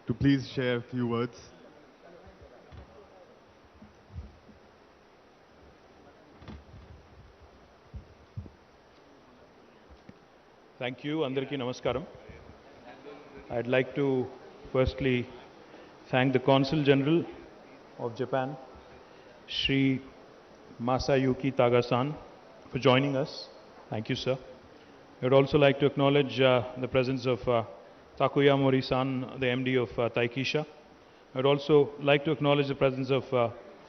to please share a few words. Thank you. Andarki Namaskaram. I'd like to firstly thank the Consul General of Japan, Sri Masayuki Taga-san, for joining us. Thank you, sir. I would also like to acknowledge the presence of Takuya Mori-san, the MD of Taikisha. I would also like to acknowledge the presence of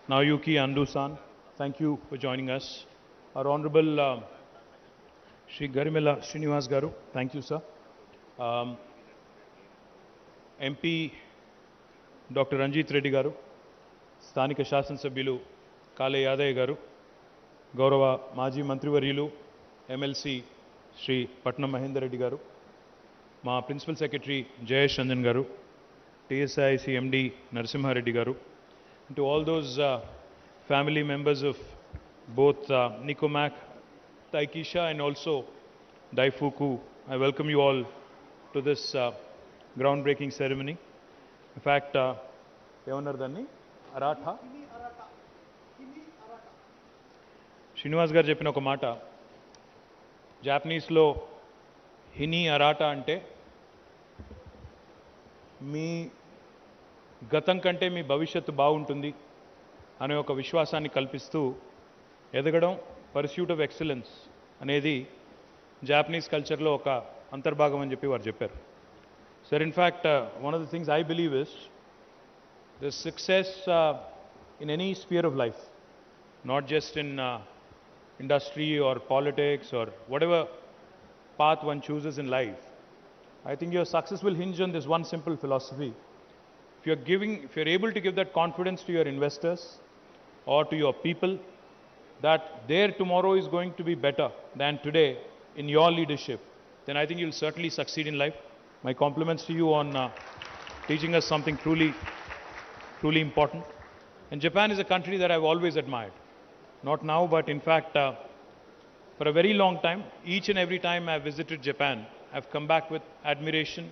Naoyuki Ando-san. Thank you for joining us. Our Honorable Sri Garimella Srinivas Garu, thank you, sir. MP Dr. Ranjit Reddy Garu, స్థానిక శాసనసభ్యులు కాలే యాదయ్య గారు, గౌరవ మాజీ మంత్రివర్యులు MLC Shri పట్నం మహేందర్ రెడ్డి గారు, మా ప్రిన్సిపల్ సెక్రటరీ జయేష్ రంజన్ గారు, టీఎస్ఐసి ఎండి నరసింహారెడ్డి గారు, to all those family members of both Nicomac, Taikisha and also Daifuku, I welcome you all to this groundbreaking ceremony. In fact, ఏమన్నారు దాన్ని అరాఠా శ్రీనివాస్ గారు చెప్పిన ఒక మాట, జాపనీస్లో హిని అరాటా అంటే మీ గతం కంటే మీ భవిష్యత్తు బాగుంటుంది అనే ఒక విశ్వాసాన్ని కల్పిస్తూ ఎదగడం, పర్స్యూట్ ఆఫ్ ఎక్సలెన్స్ అనేది జాపనీస్ కల్చర్లో ఒక అంతర్భాగం అని చెప్పి వారు చెప్పారు. Sir, in fact one of the things I believe is the success in any sphere of life, not just in industry or politics or whatever path one chooses in life. I think your success will hinge on this one simple philosophy. If you're able to give that confidence to your investors or to your people that their tomorrow is going to be better than today in your leadership, then I think you'll certainly succeed in life. My compliments to you on teaching us something truly important. And Japan is a country that I've always admired. Not now, but in fact, for a very long time, each and every time I've visited Japan, I've come back with admiration,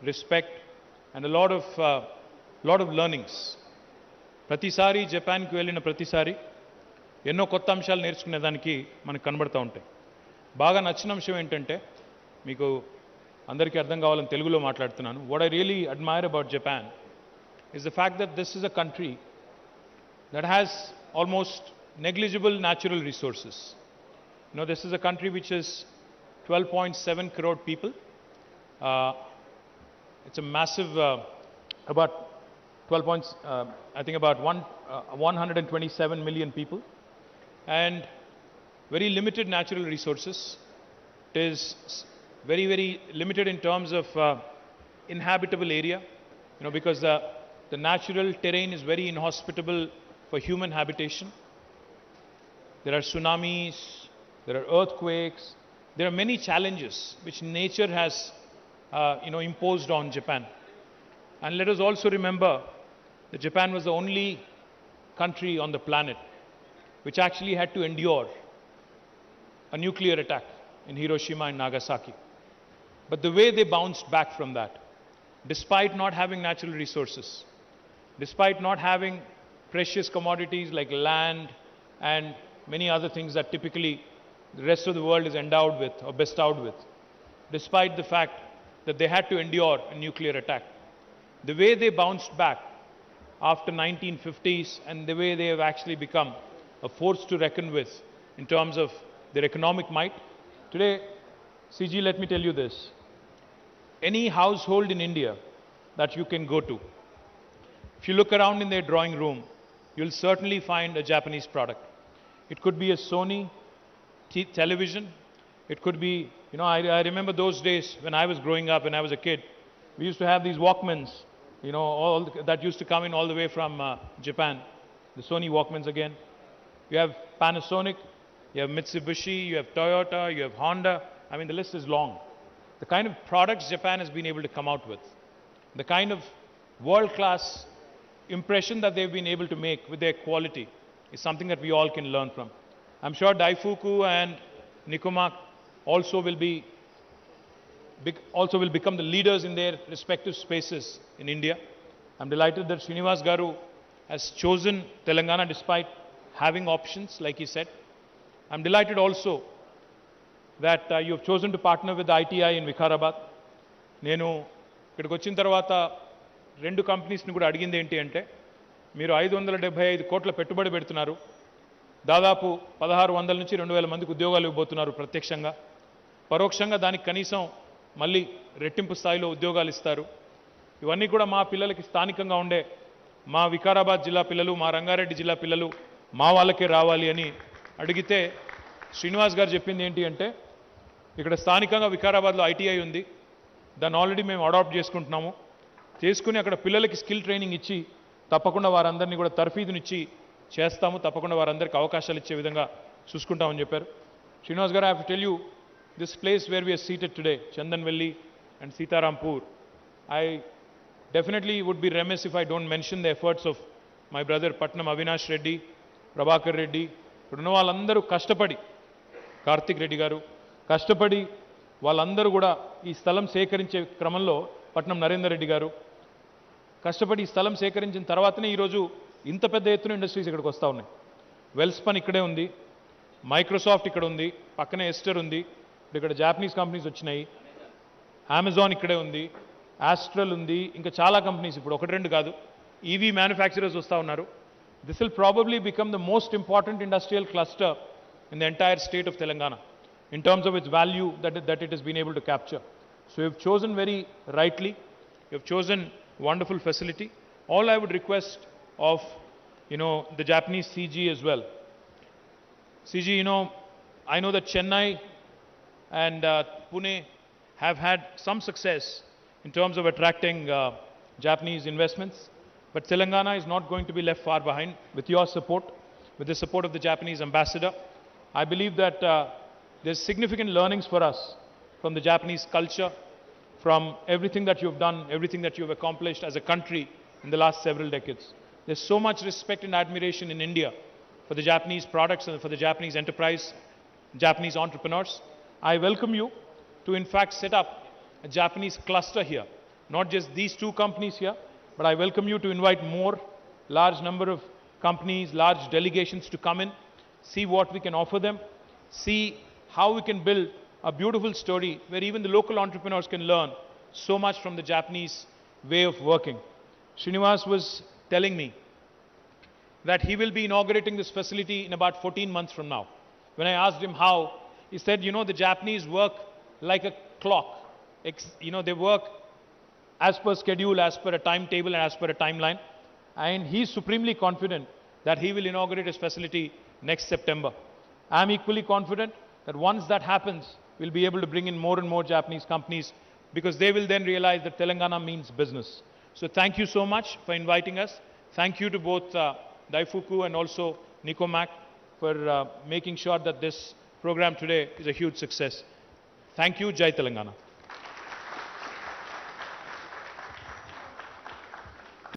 respect, and a lot of learnings. ప్రతిసారి జపాన్కి వెళ్ళిన ప్రతిసారి ఎన్నో కొత్త అంశాలు నేర్చుకునేదానికి మనకు కనబడుతూ ఉంటాయి. బాగా నచ్చిన అంశం ఏంటంటే, మీకు అందరికీ అర్థం కావాలని తెలుగులో మాట్లాడుతున్నాను. What I really admire about Japan is the fact that this is a country that has almost negligible natural resources. You know, this is a country which is 12.7 crore people. It's a massive, about 12 points, I think about 127 million people, and very limited natural resources. It is very, very limited in terms of inhabitable area, you know, because the natural terrain is very inhospitable for human habitation. There are tsunamis, there are earthquakes, there are many challenges which nature has imposed on Japan. And let us also remember that Japan was the only country on the planet which actually had to endure a nuclear attack in Hiroshima and Nagasaki. But the way they bounced back from that, despite not having natural resources, despite not having precious commodities like land and many other things that typically the rest of the world is endowed with or bestowed with, despite the fact that they had to endure a nuclear attack, the way they bounced back after 1950s and the way they have actually become a force to reckon with in terms of their economic might. Today, CG, let me tell you this. Any household in India that you can go to, if you look around in their drawing room, you'll certainly find a Japanese product. It could be a Sony television. It could be, you know, I remember those days when I was growing up, when I was a kid, we used to have these Walkmans, you know, that used to come in all the way from Japan, the Sony Walkmans again. You have Panasonic, you have Mitsubishi, you have Toyota, you have Honda. I mean, the list is long. The kind of products Japan has been able to come out with, the kind of world-class impression that they've been able to make with their quality is something that we all can learn from. I'm sure Daifuku and Nicomac also will be also will become the leaders in their respective spaces in India. I'm delighted that Srinivas Garu has chosen Telangana despite having options, like he said. I'm delighted also that you have chosen to partner with the ITI in Vikarabad. నేను ఇక్కడికి వచ్చిన తర్వాత రెండు కంపెనీస్ని కూడా అడిగింది ఏంటి అంటే, మీరు 575 కోట్ల పెట్టుబడి పెడుతున్నారు, దాదాపు 1600 నుంచి 2000 మందికి ఉద్యోగాలు ఇవ్వబోతున్నారు ప్రత్యక్షంగా, పరోక్షంగా దానికి కనీసం మళ్ళీ రెట్టింపు స్థాయిలో ఉద్యోగాలు ఇస్తారు. ఇవన్నీ కూడా మా పిల్లలకి స్థానికంగా ఉండే మా వికారాబాద్ జిల్లా పిల్లలు, మా రంగారెడ్డి జిల్లా పిల్లలు మా వాళ్ళకే రావాలి అని అడిగితే శ్రీనివాస్ గారు చెప్పింది ఏంటి అంటే, ఇక్కడ స్థానికంగా వికారాబాద్లో ఐటీఐ ఉంది, దాన్ని ఆల్రెడీ మేము అడాప్ట్ చేసుకుంటున్నాము, చేసుకుని అక్కడ పిల్లలకి స్కిల్ ట్రైనింగ్ ఇచ్చి తప్పకుండా వారందరినీ కూడా తర్ఫీదునిచ్చి చేస్తాము, తప్పకుండా వారందరికీ అవకాశాలు ఇచ్చే విధంగా చూసుకుంటామని చెప్పారు. Srinivas garu, I have to tell you, this place where we are seated today, Chandanvelli and Sitarampur, I definitely would be remiss if I don't mention the efforts of my brother Patnam Avinash Reddy, Prabhakar Reddy, ఇప్పుడున్న వాళ్ళందరూ కష్టపడి, కార్తిక్ రెడ్డి గారు కష్టపడి వాళ్ళందరూ కూడా ఈ స్థలం సేకరించే క్రమంలో, పట్నం నరేందర్ రెడ్డి గారు కష్టపడి ఈ స్థలం సేకరించిన తర్వాతనే ఈరోజు ఇంత పెద్ద ఎత్తున ఇండస్ట్రీస్ ఇక్కడికి వస్తూ ఉన్నాయి. వెల్స్పన్ ఇక్కడే ఉంది, మైక్రోసాఫ్ట్ ఇక్కడ ఉంది, పక్కనే ఎస్టర్ ఉంది, ఇక్కడ జాపనీస్ కంపెనీస్ వచ్చినాయి, అమెజాన్ ఇక్కడే ఉంది, ఆస్ట్రల్ ఉంది, ఇంకా చాలా కంపెనీస్ ఇప్పుడు ఒకటి రెండు కాదు, ఈవీ మ్యానుఫ్యాక్చరర్స్ వస్తూ ఉన్నారు. This will probably become the most important industrial cluster in the entire state of Telangana in terms of its value that it has been able to capture. So you have chosen very rightly, you have chosen wonderful facility. All I would request of, the Japanese CG as well. CG, I know that Chennai and Pune have had some success in terms of attracting Japanese investments, but Telangana is not going to be left far behind with your support, with the support of the Japanese ambassador. I believe that there's significant learnings for us from the Japanese culture, from everything that you've done, everything that you've accomplished as a country in the last several decades. There's so much respect and admiration in India for the Japanese products and for the Japanese enterprise, Japanese entrepreneurs. I welcome you to in fact set up a Japanese cluster here, not just these two companies here, but I welcome you to invite more, large number of companies, large delegations to come in, see what we can offer them, see how we can build a beautiful story where even the local entrepreneurs can learn so much from the Japanese way of working. Srinivas was telling me that he will be inaugurating this facility in about 14 months from now. When I asked him how, he said, the Japanese work like a clock. They work as per schedule, as per a timetable and as per a timeline. And he is supremely confident that he will inaugurate his facility next September. I am equally confident that once that happens, we'll be able to bring in more and more Japanese companies, because they will then realize that Telangana means business. So thank you so much for inviting us. Thank you to both Daifuku and also Nicomac for making sure that this program today is a huge success. Thank you. Jai Telangana.